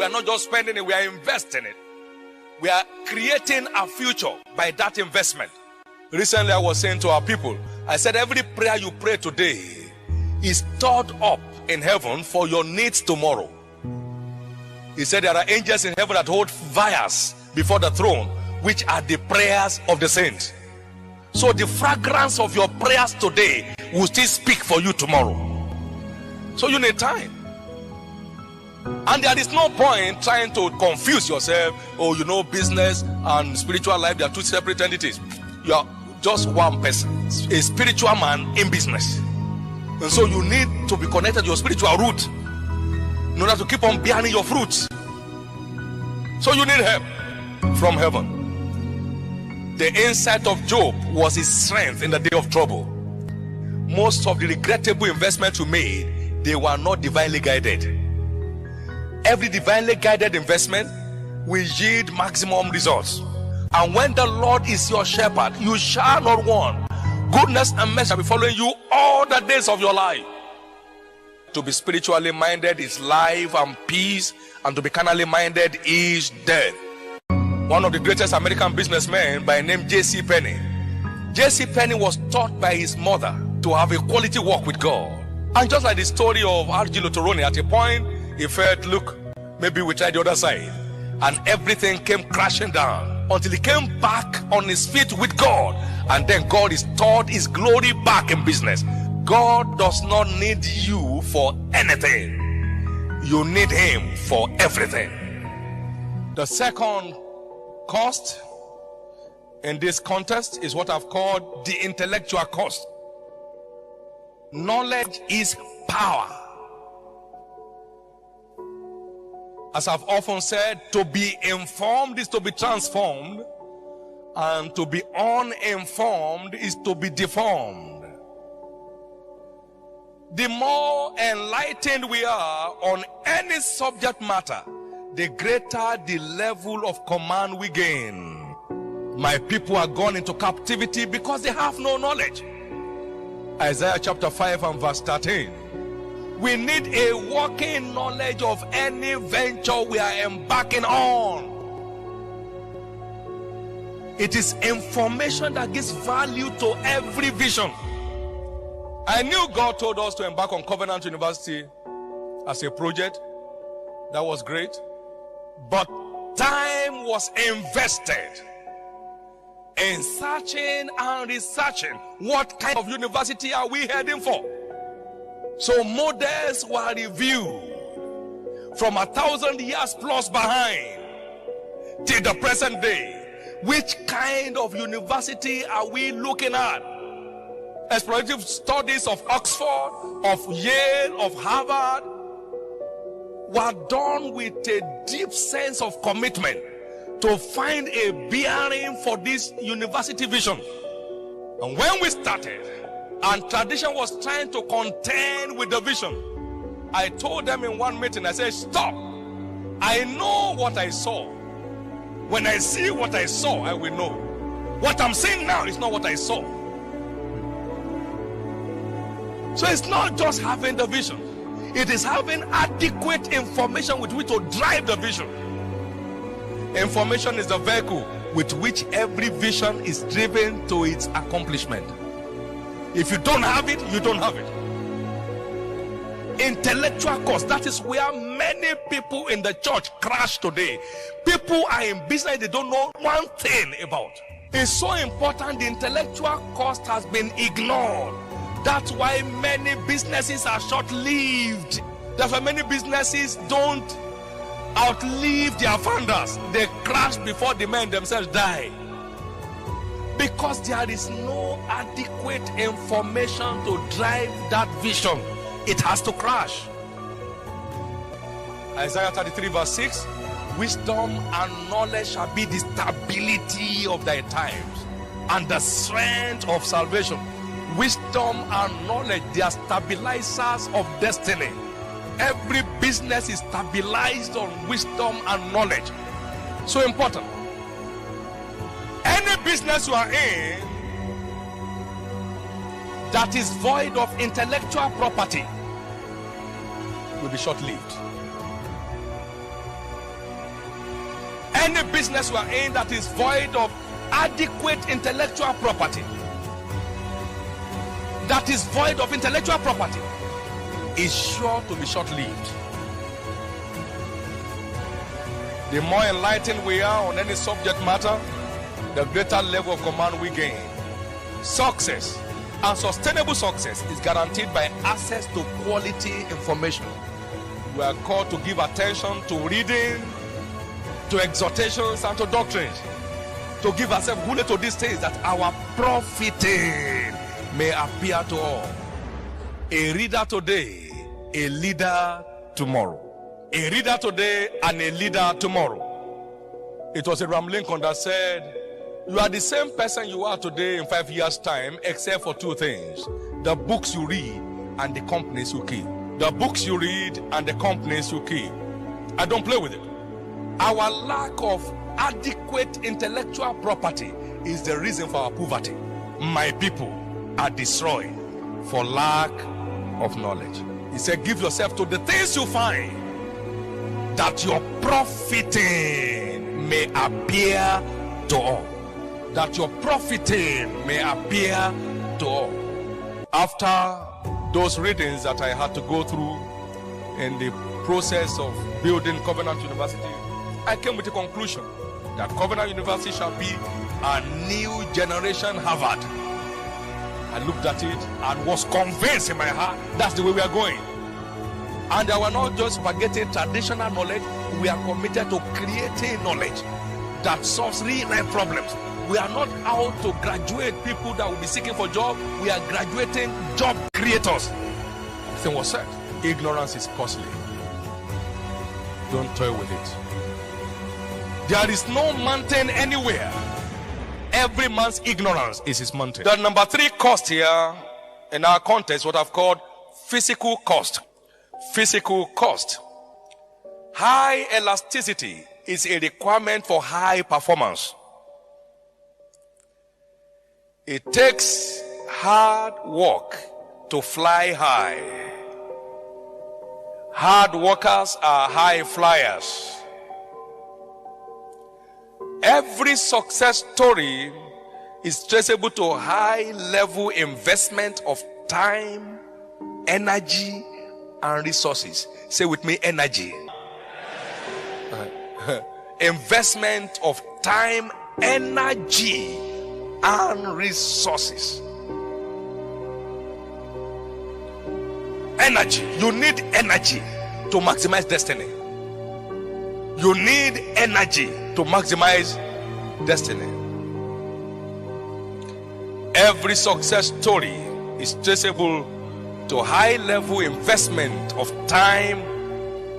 we are not just spending it, we are investing it. We are creating a future by that investment. Recently, I was saying to our people, I said every prayer you pray today is stored up in heaven for your needs tomorrow. He said there are angels in heaven that hold vials before the throne, which are the prayers of the saints. So the fragrance of your prayers today will still speak for you tomorrow. So you need time. And there is no point trying to confuse yourself. Oh, you know, business and spiritual life, they are two separate entities. You are just one person, a spiritual man in business. And so you need to be connected to your spiritual root in order to keep on bearing your fruits. So you need help from heaven. The insight of Job was his strength in the day of trouble. Most of the regrettable investments you made, they were not divinely guided. Every divinely guided investment will yield maximum results. And when the Lord is your shepherd, you shall not want. Goodness and mercy shall be following you all the days of your life. To be spiritually minded is life and peace, and to be carnally minded is death. One of the greatest American businessmen by name J.C. Penney. J.C. Penney was taught by his mother to have a quality walk with God. And just like the story of R.G. Lutoroni, at a point he felt, look, maybe we try the other side. And everything came crashing down until he came back on his feet with God. And then God restored his glory back in business. God does not need you for anything. You need him for everything. The second cost in this context is what I've called the intellectual cost. Knowledge is power. As I've often said, to be informed is to be transformed, and to be uninformed is to be deformed. The more enlightened we are on any subject matter, the greater the level of command we gain. My people are gone into captivity because they have no knowledge. Isaiah chapter 5 and verse 13. We need a working knowledge of any venture we are embarking on. It is information that gives value to every vision. I knew God told us to embark on Covenant University as a project. That was great. But time was invested in searching and researching. What kind of university are we heading for? So models were reviewed from 1,000 years plus behind till the present day. Which kind of university are we looking at? Explorative studies of Oxford, of Yale, of Harvard were done with a deep sense of commitment to find a bearing for this university vision. And when we started, and tradition was trying to contend with the vision, I told them in one meeting, I said, stop. I know what I saw. When I see what I saw, I will know. What I'm seeing now is not what I saw. So it's not just having the vision. It is having adequate information with which to drive the vision. Information is the vehicle with which every vision is driven to its accomplishment. If you don't have it, you don't have it. Intellectual cost, that is where many people in the church crash today. People are in business they don't know one thing about. It's so important. The intellectual cost has been ignored. That's why many businesses are short-lived. That's why many businesses don't outlive their founders. They crash before the men themselves die. Because there is no adequate information to drive that vision. It has to crash. Isaiah 33 verse 6. Wisdom and knowledge shall be the stability of thy times and the strength of salvation. Wisdom and knowledge, they are stabilizers of destiny. Every business is stabilized on wisdom and knowledge. So important. Any business you are in that is void of intellectual property will be short-lived. Any business we are in that is void of adequate intellectual property, that is void of intellectual property, is sure to be short-lived. The more enlightened we are on any subject matter, the greater level of command we gain. Success and sustainable success is guaranteed by access to quality information. We are called to give attention to reading, to exhortations, and to doctrines, to give ourselves fully to these things, that our profiting may appear to all. A reader today, a leader tomorrow. A reader today and a leader tomorrow. It was Abraham Lincoln that said, you are the same person you are today in 5 years' time, except for two things: the books you read and the companies you keep. The books you read and the companies you keep. I don't play with it. Our lack of adequate intellectual property is the reason for our poverty. My people are destroyed for lack of knowledge. He said, give yourself to the things you find, that your profiting may appear to all. That your profiting may appear to all. After those readings that I had to go through in the process of building Covenant University, I came with a conclusion that Covenant University shall be a new generation Harvard. I looked at it and was convinced in my heart that's the way we are going. And we are not just forgetting traditional knowledge, we are committed to creating knowledge that solves real life problems. We are not out to graduate people that will be seeking for job. We are graduating job creators. The thing was said, ignorance is costly. Don't toy with it. There is no mountain anywhere. Every man's ignorance is his mountain. The number 3 cost here in our context, what I've called physical cost. Physical cost. High elasticity is a requirement for high performance. It takes hard work to fly high. Hard workers are high flyers. Every success story is traceable to high level investment of time, energy, and resources. Say with me, energy. Investment of time, energy, and resources. Energy. You need energy to maximize destiny. You need energy to maximize destiny. Every success story is traceable to high level investment of time,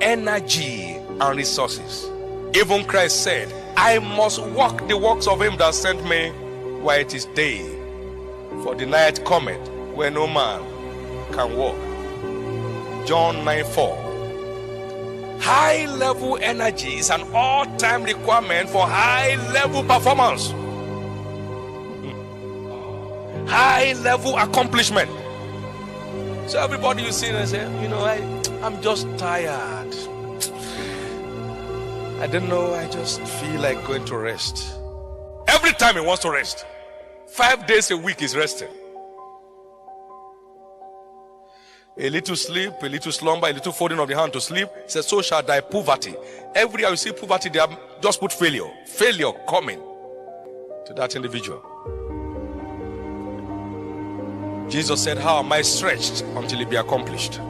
energy, and resources. Even Christ said, I must walk the works of him that sent me while it is day, for the night cometh where no man can walk. John 9:4. High level energy is an all-time requirement for high level performance. High level accomplishment. So everybody you see and say, I'm just tired. I don't know, I just feel like going to rest. Every time he wants to rest. 5 days a week is resting. A little sleep, a little slumber, a little folding of the hand to sleep. He says, so shall thy poverty. Every year you see poverty, they have just put failure. Failure coming to that individual. Jesus said, how am I stretched until it be accomplished?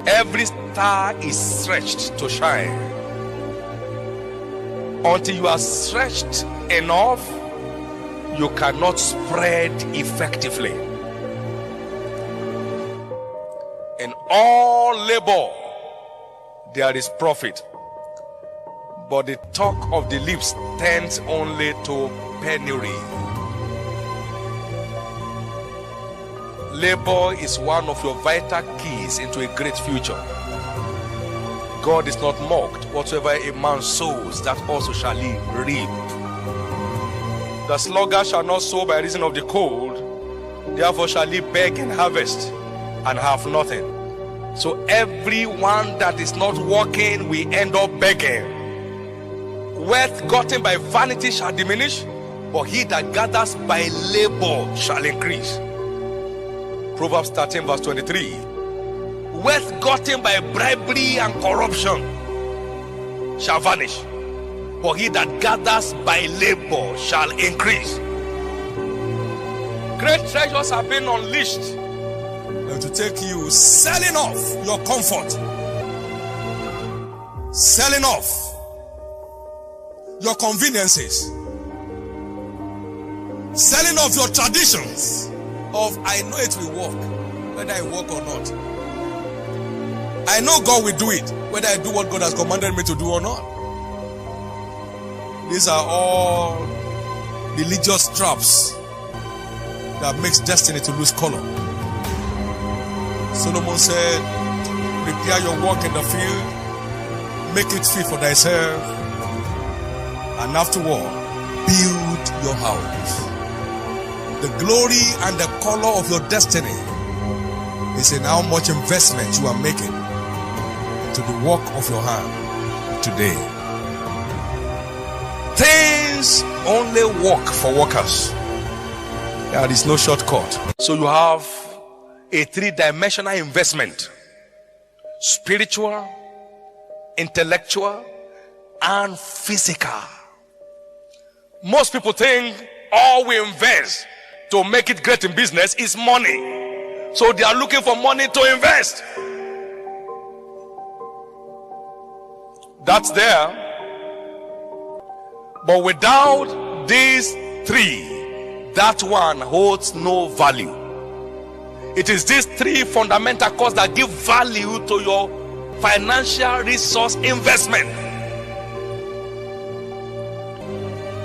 Every star is stretched to shine. Until you are stretched enough, you cannot spread effectively. In all labor, there is profit. But the talk of the lips tends only to penury. Labor is one of your vital keys into a great future. God is not mocked. Whatsoever a man sows, that also shall he reap. The sluggard shall not sow by reason of the cold, therefore shall he beg and harvest and have nothing. So everyone that is not working, we end up begging. Wealth gotten by vanity shall diminish, but he that gathers by labor shall increase. Proverbs 13 verse 23. Wealth gotten by bribery and corruption shall vanish, but he that gathers by labor shall increase. Great treasures have been unleashed to take you selling off your comfort, selling off your conveniences, selling off your traditions of I know it will work, whether I work or not. I know God will do it, whether I do what God has commanded me to do or not. These are all religious traps that makes destiny to lose color. Solomon said, prepare your work in the field, make it fit for thyself, and afterward, build your house. The glory and the color of your destiny is in how much investment you are making into the work of your hand today. Things only work for workers. There is no shortcut. So you have a three-dimensional investment: spiritual, intellectual, and physical. Most people think all we invest to make it great in business is money. So they are looking for money to invest. That's there. But without these three, that one holds no value. It is these three fundamental causes that give value to your financial resource investment.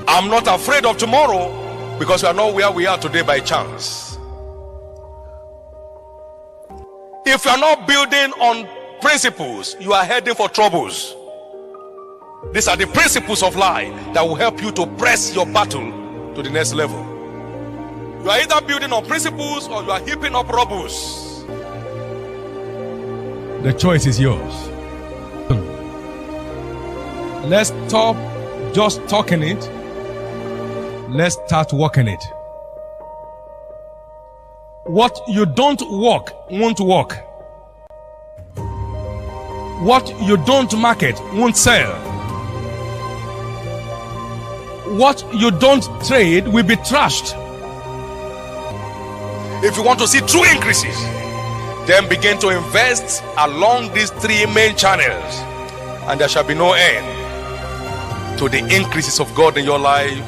I'm not afraid of tomorrow because we are not where we are today by chance. If you are not building on principles, you are heading for troubles. These are the principles of life that will help you to press your battle to the next level. You are either building on principles or you are heaping up rubbles. The choice is yours. Let's stop just talking it. Let's start working it. What you don't work won't work. What you don't market won't sell. What you don't trade will be trashed. If you want to see true increases, then begin to invest along these three main channels, and there shall be no end to the increases of God in your life.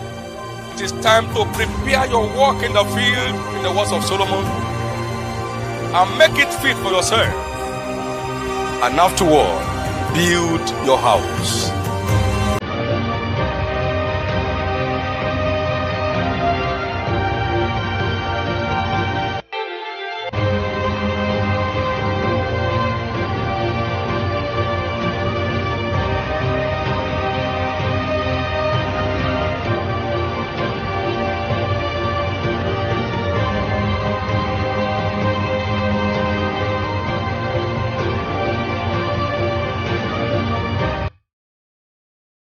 It is time to prepare your work in the field, in the words of Solomon, and make it fit for yourself. And afterward, build your house.